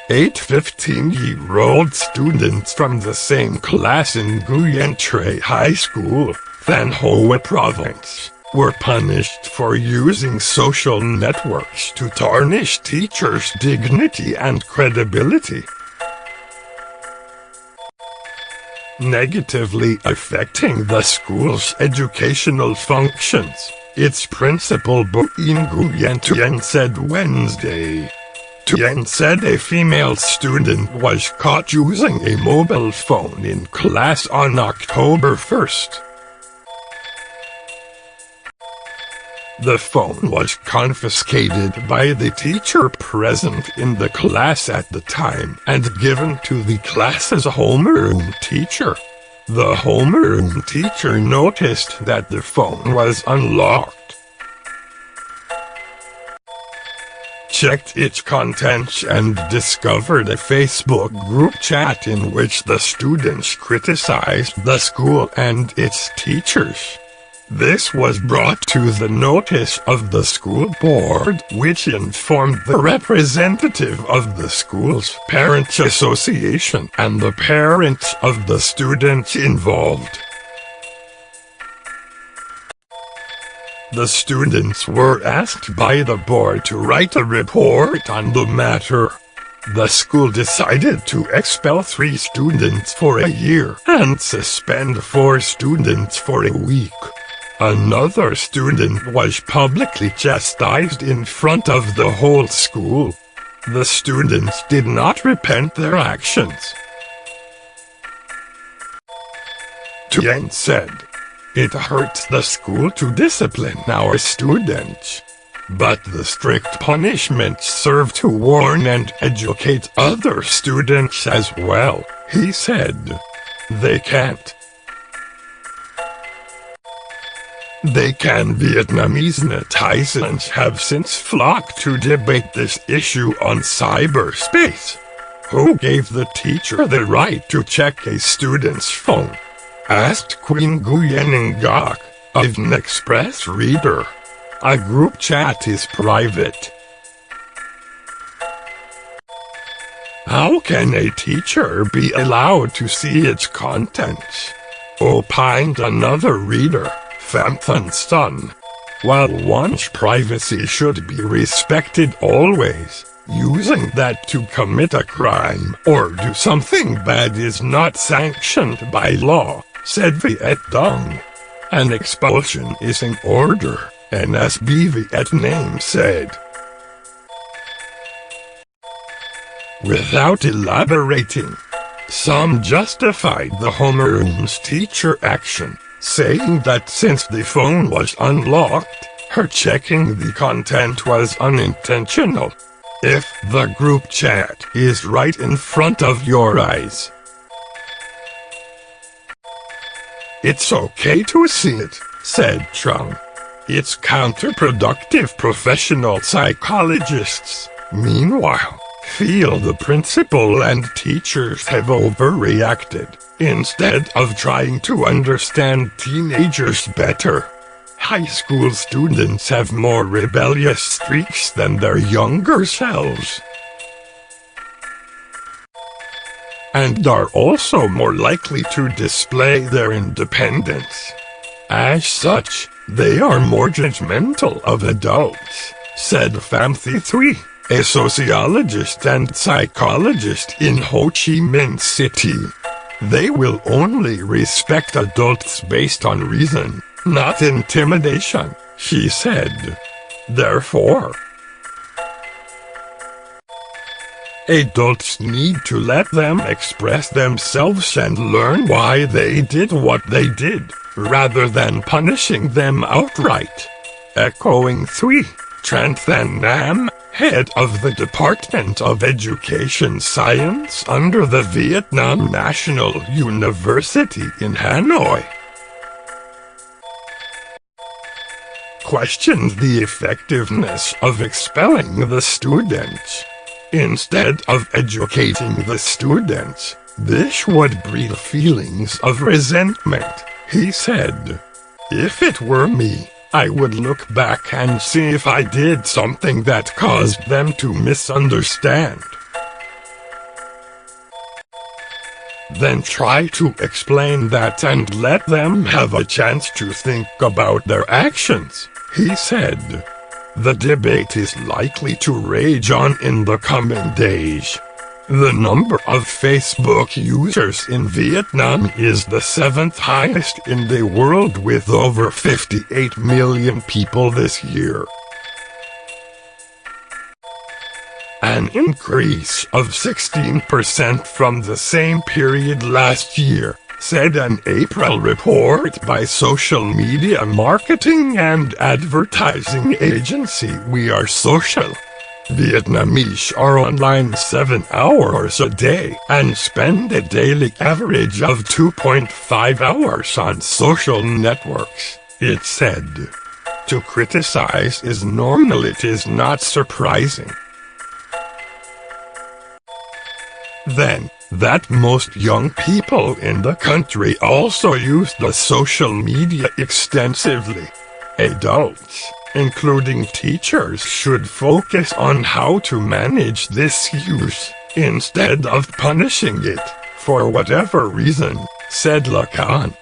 8 15-year-old students from the same class in Nguyen Trai High School, Thanh Hoa Province, were punished for using social networks to tarnish teachers' dignity and credibility, negatively affecting the school's educational functions, its principal Bui Nguyen Tien said Wednesday. Tien said a female student was caught using a mobile phone in class on October 1st. The phone was confiscated by the teacher present in the class at the time and given to the class's homeroom teacher. The homeroom teacher noticed that the phone was unlocked, checked its contents and discovered a Facebook group chat in which the students criticized the school and its teachers. This was brought to the notice of the school board, which informed the representative of the school's parents' association and the parents of the students involved. The students were asked by the board to write a report on the matter. The school decided to expel 3 students for a year and suspend 4 students for a week. Another student was publicly chastised in front of the whole school. The students did not repent their actions. Tien said, "It hurts the school to discipline our students, but the strict punishments serve to warn and educate other students as well," he said. They can Vietnamese netizens have since flocked to debate this issue on cyberspace. Who gave the teacher the right to check a student's phone? Asked Queen Nguyen Ngok of an Express reader. A group chat is private. How can a teacher be allowed to see its contents? Opined another reader, Phantom Sun. While one's privacy should be respected always, using that to commit a crime or do something bad is not sanctioned by law, said Viet Dong. An expulsion is in order, NSB Vietnam said. Without elaborating, some justified the homeroom's teacher action, saying that since the phone was unlocked, her checking the content was unintentional. If the group chat is right in front of your eyes, it's okay to see it, said Chung. It's counterproductive. Professional psychologists, meanwhile, feel the principal and teachers have overreacted, instead of trying to understand teenagers better. High school students have more rebellious streaks than their younger selves, and are also more likely to display their independence. As such, they are more judgmental of adults, said Pham Thi Thuy, a sociologist and psychologist in Ho Chi Minh City. They will only respect adults based on reason, not intimidation, she said. Therefore, adults need to let them express themselves and learn why they did what they did, rather than punishing them outright. Echoing Thuy, Tran Than Nam, head of the Department of Education Science under the Vietnam National University in Hanoi, questioned the effectiveness of expelling the students. Instead of educating the students, this would breed feelings of resentment, he said. If it were me, I would look back and see if I did something that caused them to misunderstand. then try to explain that and let them have a chance to think about their actions, he said. The debate is likely to rage on in the coming days. The number of Facebook users in Vietnam is the 7th highest in the world, with over 58 million people this year. An increase of 16% from the same period last year, said an April report by social media marketing and advertising agency We Are Social. Vietnamese are online 7 hours a day and spend a daily average of 2.5 hours on social networks, it said. To criticize is normal, it is not surprising. Then, that most young people in the country also use the social media extensively. Adults, including teachers, should focus on how to manage this use, instead of punishing it, for whatever reason, said Lacan.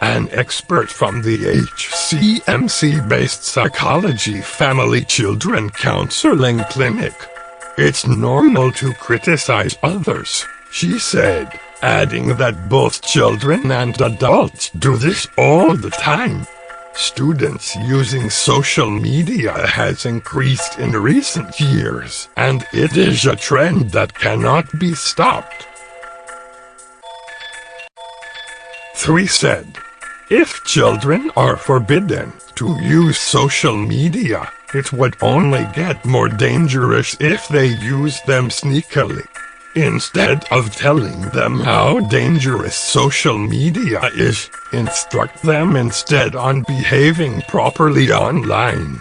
An expert from the HCMC-based Psychology Family Children Counseling Clinic. It's normal to criticize others, she said, adding that both children and adults do this all the time. Students using social media has increased in recent years, and it is a trend that cannot be stopped. 3 said, if children are forbidden to use social media, it would only get more dangerous if they use them sneakily. Instead of telling them how dangerous social media is, instruct them instead on behaving properly online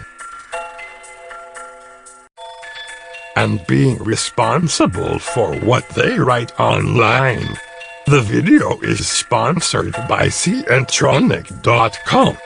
and being responsible for what they write online. The video is sponsored by Centronic.com.